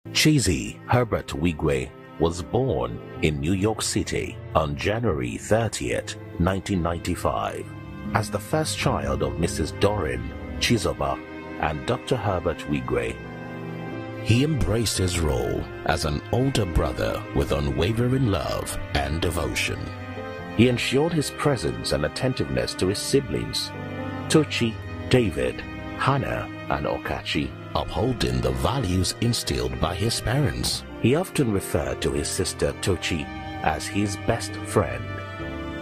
Chizi Herbert Wigwe was born in New York City on January 30th, 1995, as the first child of Mrs. Doreen Chizoba and Dr. Herbert Wigwe. He embraced his role as an older brother with unwavering love and devotion. He ensured his presence and attentiveness to his siblings, Tochi, David, Hannah, and Okachi, upholding the values instilled by his parents. He often referred to his sister Tochi as his best friend,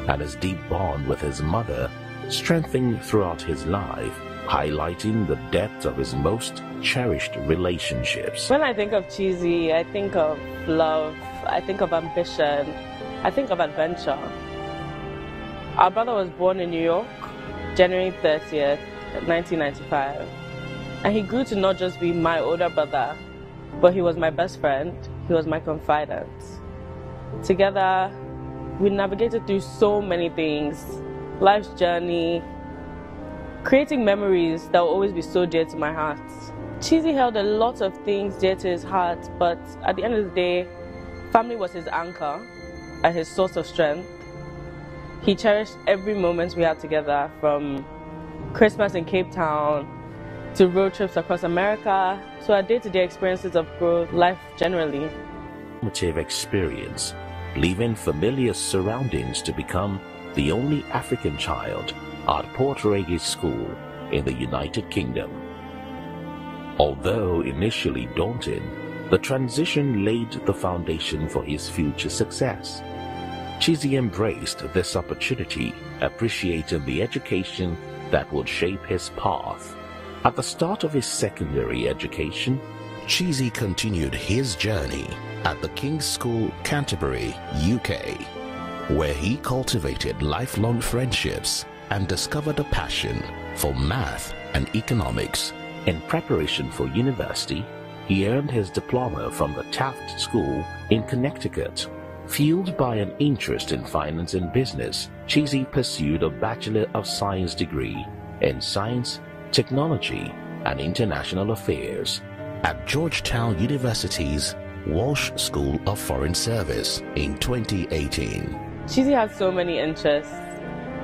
and his deep bond with his mother strengthened throughout his life, highlighting the depth of his most cherished relationships. When I think of Chizi, I think of love, I think of ambition, I think of adventure. Our brother was born in New York, January 30th, 1995. And he grew to not just be my older brother, but he was my best friend, he was my confidant. Together, we navigated through so many things, life's journey, creating memories that will always be so dear to my heart. Chizi held a lot of things dear to his heart, but at the end of the day, family was his anchor and his source of strength. He cherished every moment we had together, from Christmas in Cape Town, to road trips across America, to our day-to-day experiences of growth, life generally. Formative experience, leaving familiar surroundings to become the only African child at Port Regis School in the United Kingdom. Although initially daunting, the transition laid the foundation for his future success. Chizi embraced this opportunity, appreciating the education that would shape his path. At the start of his secondary education, Chizi continued his journey at the King's School, Canterbury, UK, where he cultivated lifelong friendships and discovered a passion for math and economics. In preparation for university, he earned his diploma from the Taft School in Connecticut. Fueled by an interest in finance and business, Chizi pursued a Bachelor of Science degree in Science, Technology, and International Affairs at Georgetown University's Walsh School of Foreign Service in 2018. Chizi had so many interests.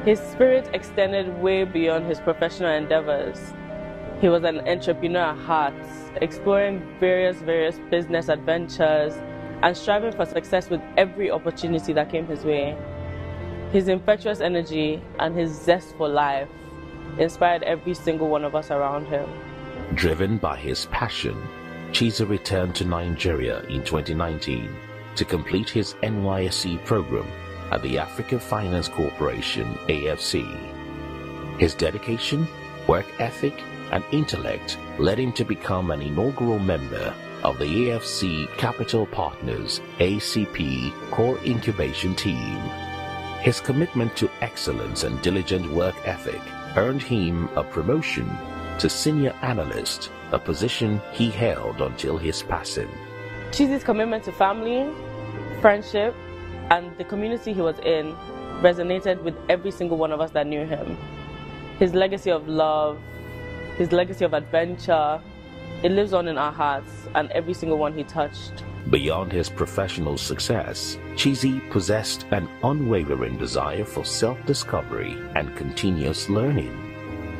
His spirit extended way beyond his professional endeavors. He was an entrepreneur at heart, exploring various business adventures and striving for success with every opportunity that came his way. His infectious energy and his zest for life inspired every single one of us around him. Driven by his passion, Chizi returned to Nigeria in 2019 to complete his NYSC program at the African Finance Corporation, AFC. His dedication, work ethic, and intellect led him to become an inaugural member of the AFC Capital Partners ACP Core Incubation Team. His commitment to excellence and diligent work ethic earned him a promotion to Senior Analyst, a position he held until his passing. Chizi's commitment to family, friendship, and the community he was in resonated with every single one of us that knew him. His legacy of love, his legacy of adventure, it lives on in our hearts and every single one he touched. Beyond his professional success, Chizi possessed an unwavering desire for self-discovery and continuous learning.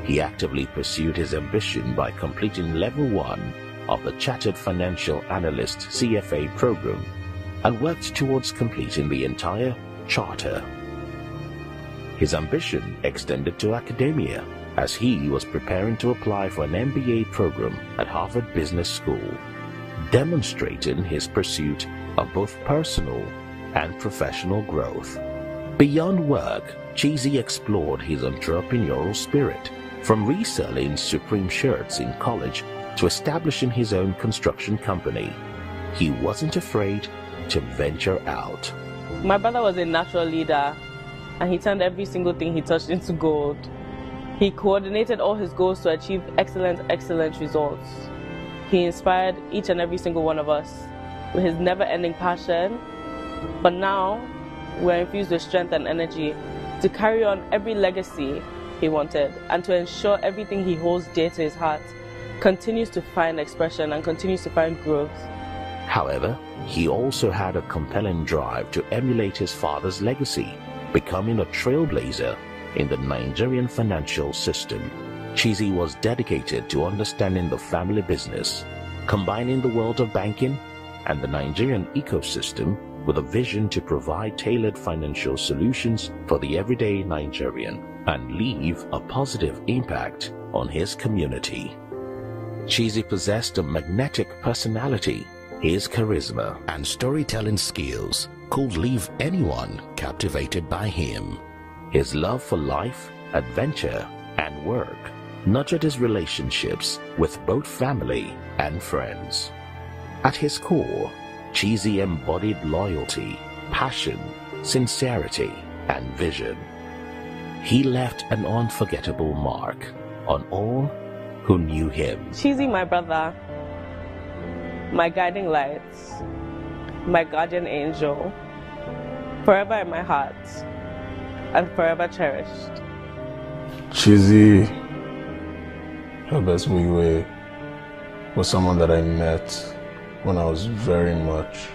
He actively pursued his ambition by completing Level 1 of the Chartered Financial Analyst CFA program and worked towards completing the entire charter. His ambition extended to academia, as he was preparing to apply for an MBA program at Harvard Business School, demonstrating his pursuit of both personal and professional growth. Beyond work, Chizi explored his entrepreneurial spirit, from reselling Supreme shirts in college to establishing his own construction company. He wasn't afraid to venture out. My brother was a natural leader, and he turned every single thing he touched into gold. He coordinated all his goals to achieve excellent results. He inspired each and every single one of us with his never-ending passion, but now we're infused with strength and energy to carry on every legacy he wanted and to ensure everything he holds dear to his heart continues to find expression and continues to find growth. However, he also had a compelling drive to emulate his father's legacy, becoming a trailblazer in the Nigerian financial system. Chizi was dedicated to understanding the family business, combining the world of banking and the Nigerian ecosystem with a vision to provide tailored financial solutions for the everyday Nigerian and leave a positive impact on his community. Chizi possessed a magnetic personality. His charisma and storytelling skills could leave anyone captivated by him. His love for life, adventure, and work nurtured his relationships with both family and friends. At his core, Chizi embodied loyalty, passion, sincerity, and vision. He left an unforgettable mark on all who knew him. Chizi, my brother, my guiding light, my guardian angel, forever in my heart and forever cherished. Chizi, her best Wigwe, was someone that I met when I was very much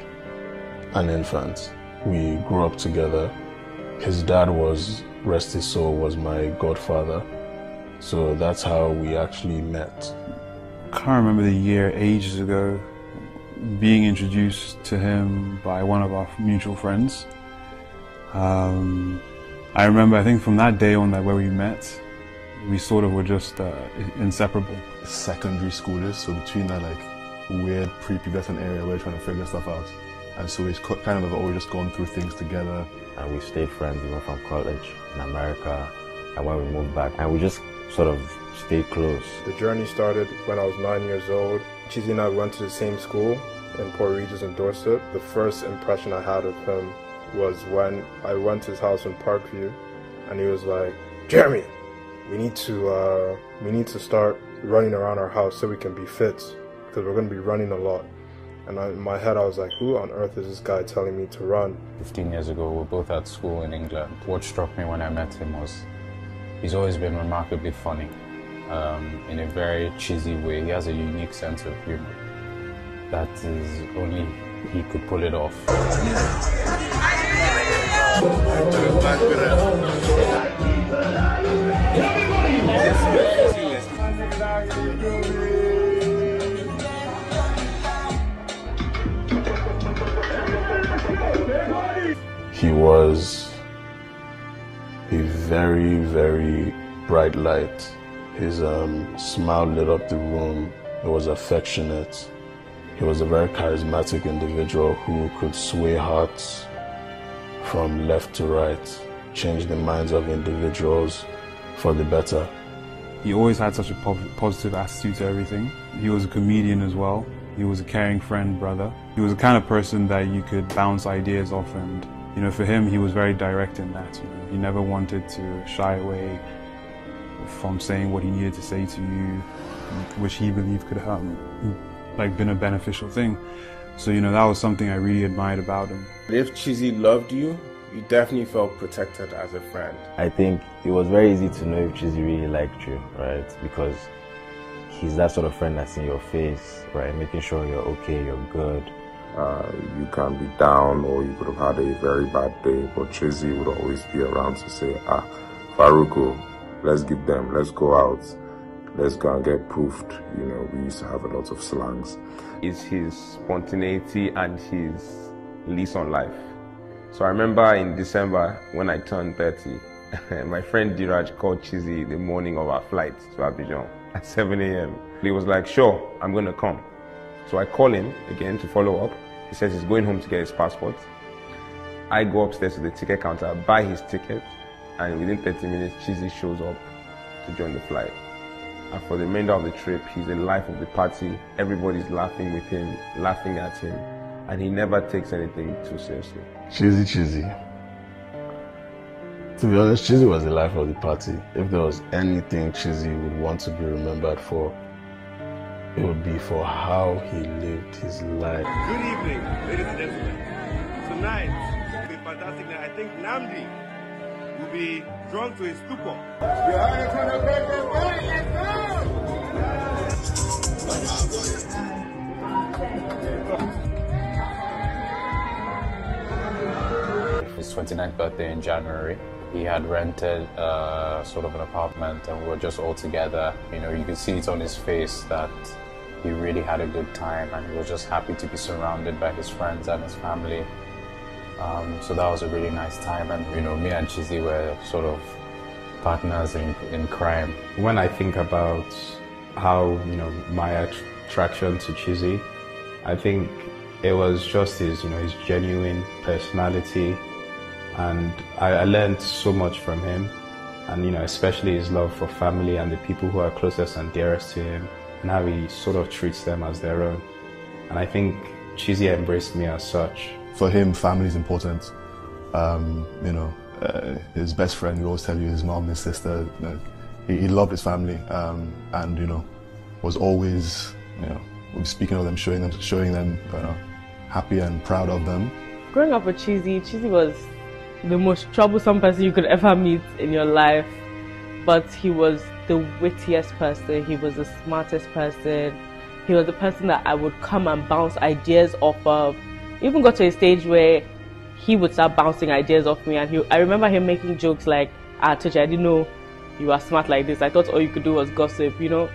an infant. We grew up together. His dad was, rest his soul, was my godfather. So that's how we actually met. I can't remember the year, ages ago, being introduced to him by one of our mutual friends. I remember, I think from that day on, that where we met, we sort of were just inseparable. Secondary schoolers, so between that like weird prepubescent area, we're trying to figure stuff out. And so we kind of have always just gone through things together. And we stayed friends even from college in America and when we moved back. And we just sort of stayed close. The journey started when I was 9 years old. Chizi and I went to the same school in Port Regis in Dorset. The first impression I had of him was when I went to his house in Parkview and he was like, "Jeremy, we need to start running around our house so we can be fit because we're going to be running a lot." And in my head I was like, who on earth is this guy telling me to run? 15 years ago, we were both at school in England. What struck me when I met him was he's always been remarkably funny in a very cheesy way. He has a unique sense of humor that is only he could pull it off. He was a very, very bright light. His smile lit up the room. It was affectionate. He was a very charismatic individual who could sway hearts from left to right, change the minds of individuals for the better. He always had such a positive attitude to everything. He was a comedian as well. He was a caring friend, brother. He was the kind of person that you could bounce ideas off, and you know, for him, he was very direct in that. You know, he never wanted to shy away from saying what he needed to say to you, which he believed could like been a beneficial thing. So you know, that was something I really admired about him. If Chizi loved you, you definitely felt protected as a friend. I think it was very easy to know if Chizi really liked you, right? Because he's that sort of friend that's in your face, right? Making sure you're okay, you're good. You can be down or you could have had a very bad day, but Chizi would always be around to say, Faruko, let's give them, let's go out, let's go and get proofed. You know, we used to have a lot of slangs. It's his spontaneity and his lease on life. So I remember in December when I turned 30, my friend Diraj called Chizi the morning of our flight to Abidjan at 7 a.m. He was like, sure, I'm going to come. So I call him again to follow up. He says he's going home to get his passport. I go upstairs to the ticket counter, buy his ticket, and within 30 minutes, Chizi shows up to join the flight. And for the remainder of the trip, he's the life of the party. Everybody's laughing with him, laughing at him, and he never takes anything too seriously. Chizi. To be honest, Chizi was the life of the party. If there was anything Chizi would want to be remembered for, it would be for how he lived his life. Good evening, ladies and gentlemen. Tonight will be a fantastic night. I think Namdi will be drawn to his stupor. his 29th birthday in January. He had rented sort of an apartment, and we were just all together. You know, you could see it on his face that he really had a good time, and he was just happy to be surrounded by his friends and his family. So that was a really nice time, and you know, me and Chizi were sort of partners in crime. When I think about how, you know, my attraction to Chizi, I think it was just his, you know, his genuine personality, and I learned so much from him, and you know, especially his love for family and the people who are closest and dearest to him, and how he sort of treats them as their own. And I think Chizi embraced me as such. For him, family is important. You know, his best friend, we always tell you, his mom, his sister, you know, he loved his family, and you know, was always, you know, speaking of them, showing them, you know, happy and proud of them. Growing up with Chizi was the most troublesome person you could ever meet in your life, but he was the wittiest person, he was the smartest person, he was the person that I would come and bounce ideas off of. Even got to a stage where he would start bouncing ideas off me, and I remember him making jokes like, Tochi, I didn't know you are smart like this, I thought all you could do was gossip, you know.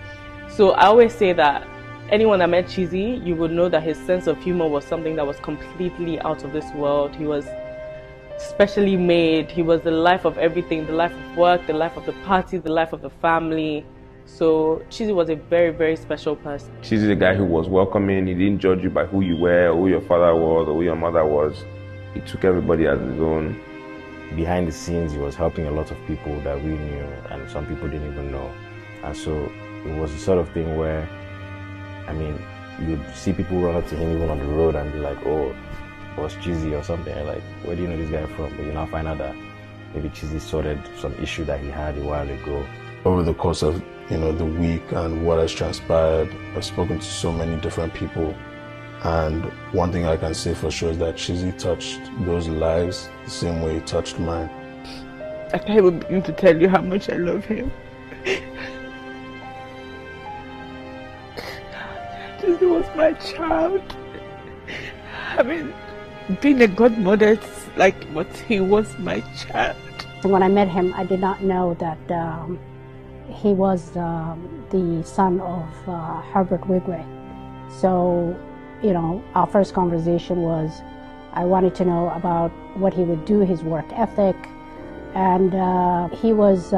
So I always say that anyone that met Chizi, you would know that his sense of humor was something that was completely out of this world. He was specially made. He was the life of everything, the life of work, the life of the party, the life of the family. So Chizi was a very, very special person. Chizi, the guy who was welcoming. He didn't judge you by who you were, or who your father was, or who your mother was. He took everybody as his own. Behind the scenes, he was helping a lot of people that we knew, and some people didn't even know. And so it was the sort of thing where, I mean, you'd see people run up to him even on the road and be like, oh, it was Chizi or something. Like, where do you know this guy from? But you now find out that maybe Chizi sorted some issue that he had a while ago. Over the course of, you know, the week and what has transpired, I've spoken to so many different people. And one thing I can say for sure is that Chizi touched those lives the same way he touched mine. I can't even begin to tell you how much I love him. Chizi was my child. I mean, being a godmother, it's like, but he was my child. When I met him, I did not know that he was the son of Herbert Wigwe. So, you know, our first conversation was, I wanted to know about what he would do, his work ethic, and he was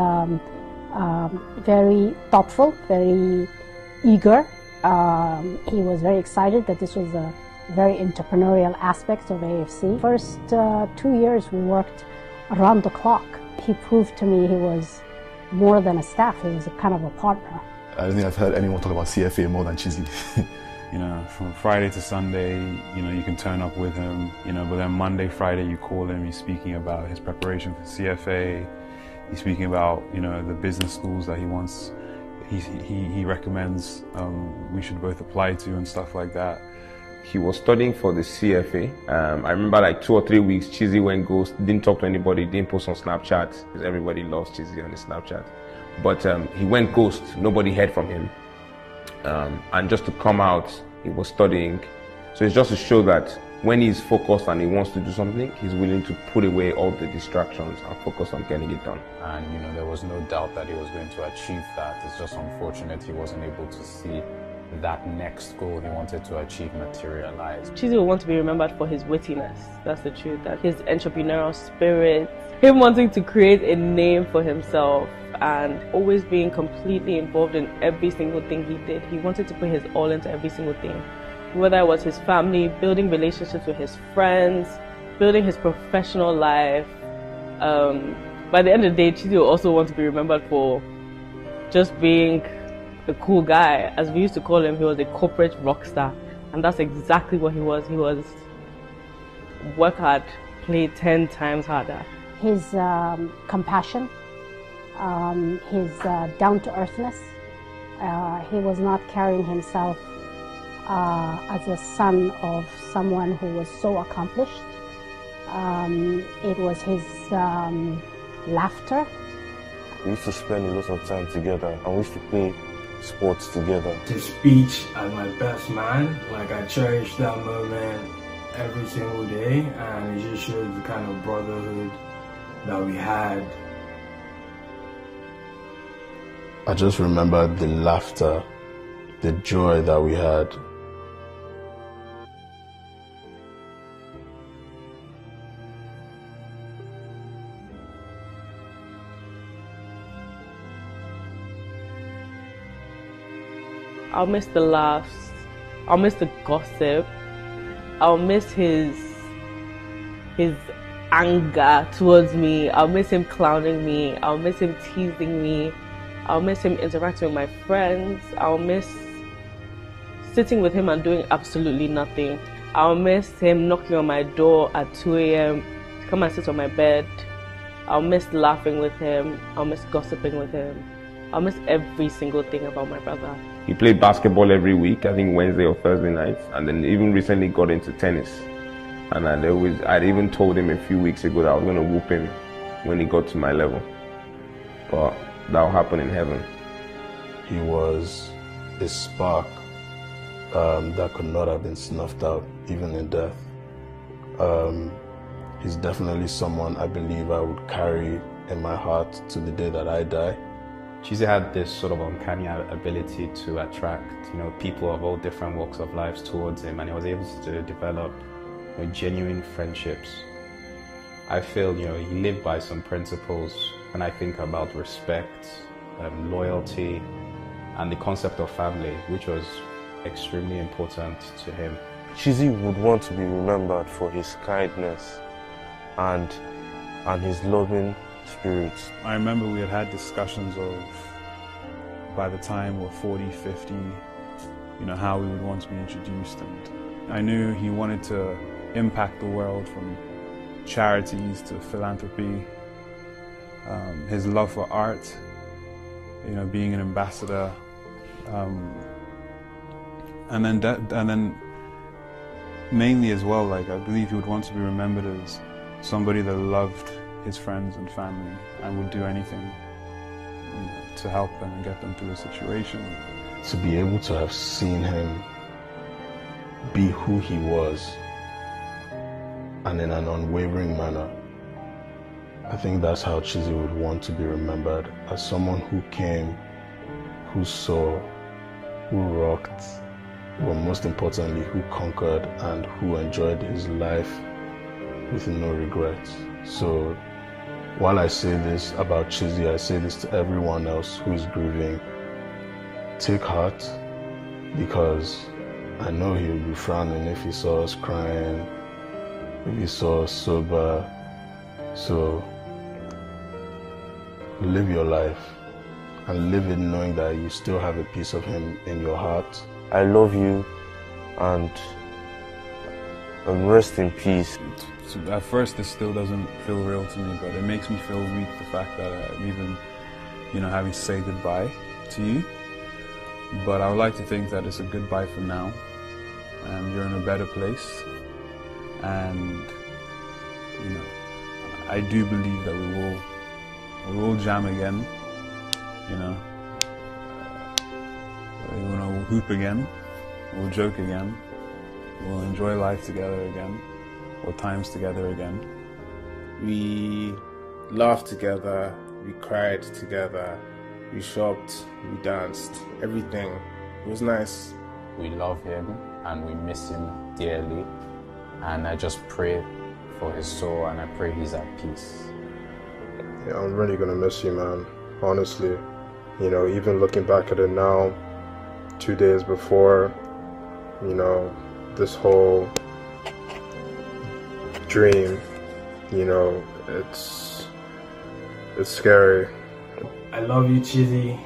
very thoughtful, very eager. He was very excited that this was a very entrepreneurial aspect of AFC. First 2 years we worked around the clock. He proved to me he was more than a staff, he was a kind of a partner. I don't think I've heard anyone talk about CFA more than Chizi. You know, from Friday to Sunday, you know, you can turn up with him, you know, but then Monday, Friday, you call him, he's speaking about his preparation for CFA, he's speaking about, you know, the business schools that he wants, he recommends we should both apply to and stuff like that. He was studying for the CFA. I remember like 2 or 3 weeks, Chizi went ghost, didn't talk to anybody, didn't post on Snapchat, because everybody loves Chizi on his Snapchat. But he went ghost, nobody heard from him. And just to come out, he was studying. So it's just to show that when he's focused and he wants to do something, he's willing to put away all the distractions and focus on getting it done. And you know, there was no doubt that he was going to achieve that. It's just unfortunate he wasn't able to see that next goal he wanted to achieve materialize. Chizi will want to be remembered for his wittiness. That's the truth. That his entrepreneurial spirit, him wanting to create a name for himself, and always being completely involved in every single thing he did. He wanted to put his all into every single thing. Whether it was his family, building relationships with his friends, building his professional life. By the end of the day, Chizi will also want to be remembered for just being a cool guy. As we used to call him, he was a corporate rock star. And that's exactly what he was. He was work hard, play 10 times harder. His compassion, his down-to-earthness. He was not carrying himself as a son of someone who was so accomplished. It was his laughter. We used to spend a lot of time together, and we used to play sports together. His speech as my best man, like I cherish that moment every single day, and it just shows the kind of brotherhood that we had. I just remember the laughter, the joy that we had. I'll miss the laughs. I'll miss the gossip. I'll miss his anger towards me. I'll miss him clowning me. I'll miss him teasing me. I'll miss him interacting with my friends. I'll miss sitting with him and doing absolutely nothing. I'll miss him knocking on my door at 2 a.m. to come and sit on my bed. I'll miss laughing with him. I'll miss gossiping with him. I'll miss every single thing about my brother. He played basketball every week, I think Wednesday or Thursday nights, and then even recently got into tennis. And I'd even told him a few weeks ago that I was going to whoop him when he got to my level. But that'll happen in heaven. He was a spark that could not have been snuffed out, even in death. He's definitely someone I believe I would carry in my heart to the day that I die. Chizi had this sort of uncanny ability to attract, people of all different walks of life towards him, and he was able to develop genuine friendships. I feel, he lived by some principles when I think about respect, loyalty, and the concept of family, which was extremely important to him. Chizi would want to be remembered for his kindness and his loving spirit. I remember we had discussions of, by the time we're 40, 50, how we would want to be introduced, and I knew he wanted to impact the world from charities to philanthropy. His love for art, being an ambassador, and then mainly as well, I believe he would want to be remembered as somebody that loved his friends and family and would do anything to help them and get them through a situation. To be able to have seen him be who he was and in an unwavering manner, I think that's how Chizi would want to be remembered, as someone who came, who saw, who rocked, but most importantly, who conquered and who enjoyed his life with no regrets. So while I say this about Chizi, I say this to everyone else who is grieving. Take heart, because I know he would be frowning if he saw us crying, if he saw us sober. So live your life and live it knowing that you still have a piece of him in your heart. I love you, and rest in peace. At first, this still doesn't feel real to me, but it makes me feel weak, the fact that I'm even, having to say goodbye to you. But I would like to think that it's a goodbye for now, and you're in a better place. And, I do believe that we will jam again, we'll hoop again, we'll joke again, we'll enjoy life together again, or times together again. We laughed together, we cried together, we shopped, we danced, everything. It was nice. We love him and we miss him dearly, and I just pray for his soul and I pray he's at peace. Yeah, I'm really gonna miss you, man, honestly. Even looking back at it now, 2 days before, this whole dream, it's scary. I love you, Chizi.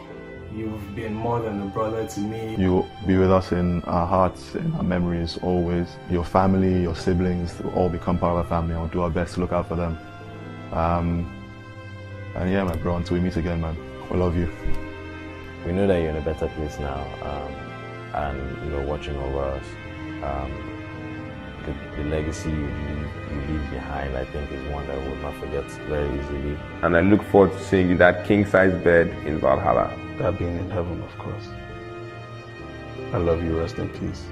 You've been more than a brother to me. You'll be with us in our hearts, in our memories always. Your family, your siblings will all become part of our family, and we'll do our best to look out for them. And yeah, my bro, until we meet again, man, we love you. We know that you're in a better place now, and watching over us. The legacy you leave behind, I think, is one that we'll not forget very easily. And I look forward to seeing you that king-size bed in Valhalla. That being in heaven, of course. I love you, rest in peace.